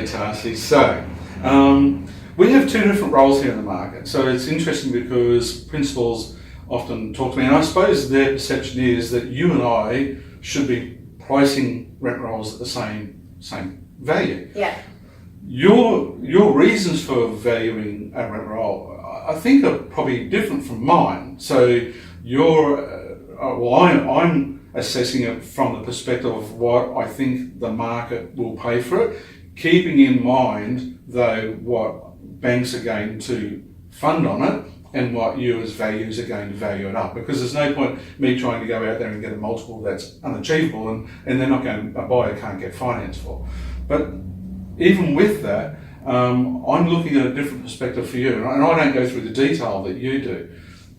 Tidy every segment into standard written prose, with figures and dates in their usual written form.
Okay, Tarsi. So, we have two different roles here in the market. So it's interesting because principals often talk to me, and I suppose their perception is that you and I should be pricing rent rolls at the same value. Yeah. Your reasons for valuing a rent roll, I think, are probably different from mine. So I'm assessing it from the perspective of what I think the market will pay for it, keeping in mind though what banks are going to fund on it and what you as valuers are going to value it up, because there's no point me trying to go out there and get a multiple that's unachievable and they're not going, a buyer can't get finance for. But even with that, I'm looking at a different perspective for you, and I don't go through the detail that you do.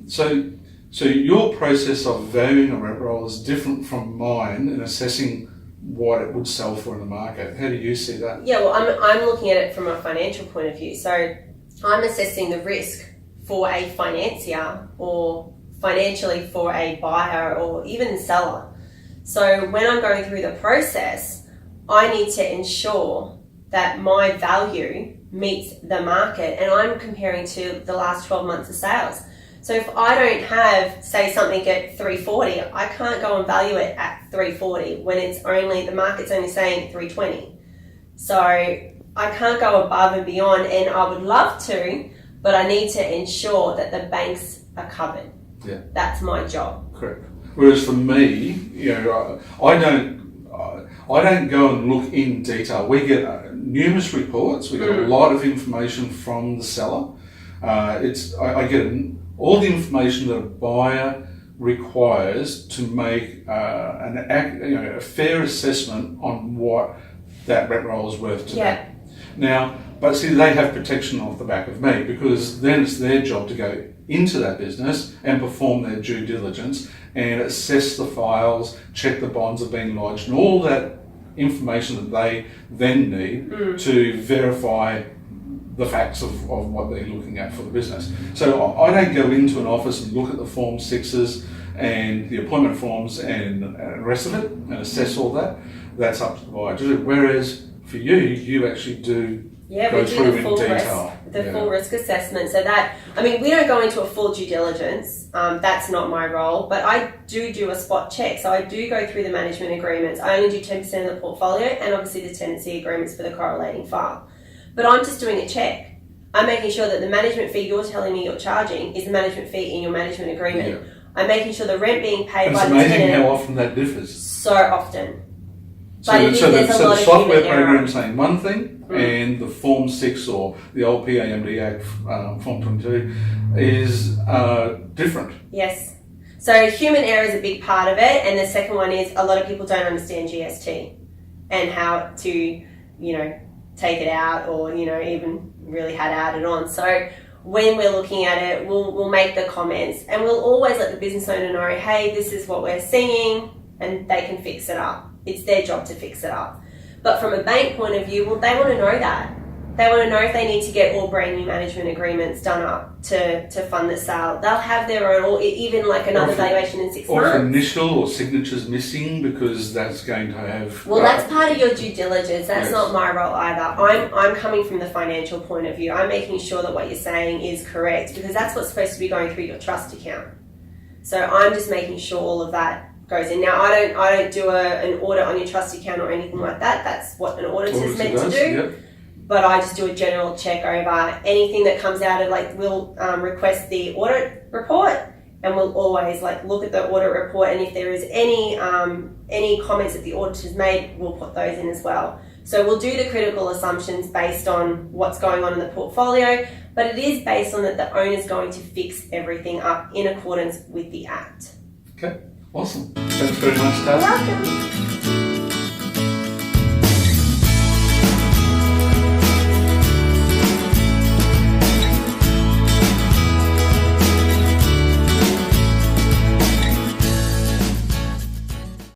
So your process of valuing a rent roll is different from mine in assessing what it would sell for in the market. How do you see that? Yeah, well, I'm looking at it from a financial point of view. So I'm assessing the risk for a financier or financially for a buyer or even seller. So when I'm going through the process, I need to ensure that my value meets the market, and I'm comparing to the last 12 months of sales. So if I don't have, say, something at 340, I can't go and value it at 340 when the market's only saying 320. So I can't go above and beyond, and I would love to, but I need to ensure that the banks are covered. Yeah. That's my job. Correct. Whereas for me, I don't go and look in detail. We get numerous reports. We get a lot of information from the seller. I get all the information that a buyer requires to make a fair assessment on what that rent roll is worth to them. Now, but see, they have protection off the back of me, because then it's their job to go into that business and perform their due diligence and assess the files, check the bonds are being lodged, and all that information that they then need to verify the facts of what they're looking at for the business. So I don't go into an office and look at the Form 6s and the appointment forms and the rest of it and assess all that. That's up to the buyer to do. Whereas for you actually do go through in detail. Full risk assessment. So that, we don't go into a full due diligence. That's not my role, but I do a spot check. So I do go through the management agreements. I only do 10% of the portfolio and obviously the tenancy agreements for the correlating file. But I'm just doing a check. I'm making sure that the management fee you're telling me you're charging is the management fee in your management agreement. Yeah. I'm making sure the rent being paid by the tenant. It's amazing how often that differs. So often. So the software program is saying one thing, and the Form 6 or the old PAMD Act, Form 22, is different. Yes. So human error is a big part of it, and the second one is a lot of people don't understand GST and how to, take it out or, even really how to add it on. So when we're looking at it, we'll make the comments, and we'll always let the business owner know, hey, this is what we're seeing, and they can fix it up. It's their job to fix it up. But from a bank point of view, they want to know that. They want to know if they need to get all brand new management agreements done up to fund the sale. They'll have their own, or even like another valuation in 6 months. Or initial or signatures missing, because that's going to have... Well, that's part of your due diligence. That's not my role either. I'm coming from the financial point of view. I'm making sure that what you're saying is correct, because that's what's supposed to be going through your trust account. So I'm just making sure all of that goes in. Now, I don't do an audit on your trust account or anything like that. That's what an auditor is meant to do. Yep. But I just do a general check over anything that comes out of, we'll request the audit report, and we'll always look at the audit report, and if there is any comments that the auditor's made, we'll put those in as well. So we'll do the critical assumptions based on what's going on in the portfolio, but it is based on that the owner's going to fix everything up in accordance with the Act. Okay, awesome. Thanks very much, Tarsi. You're welcome.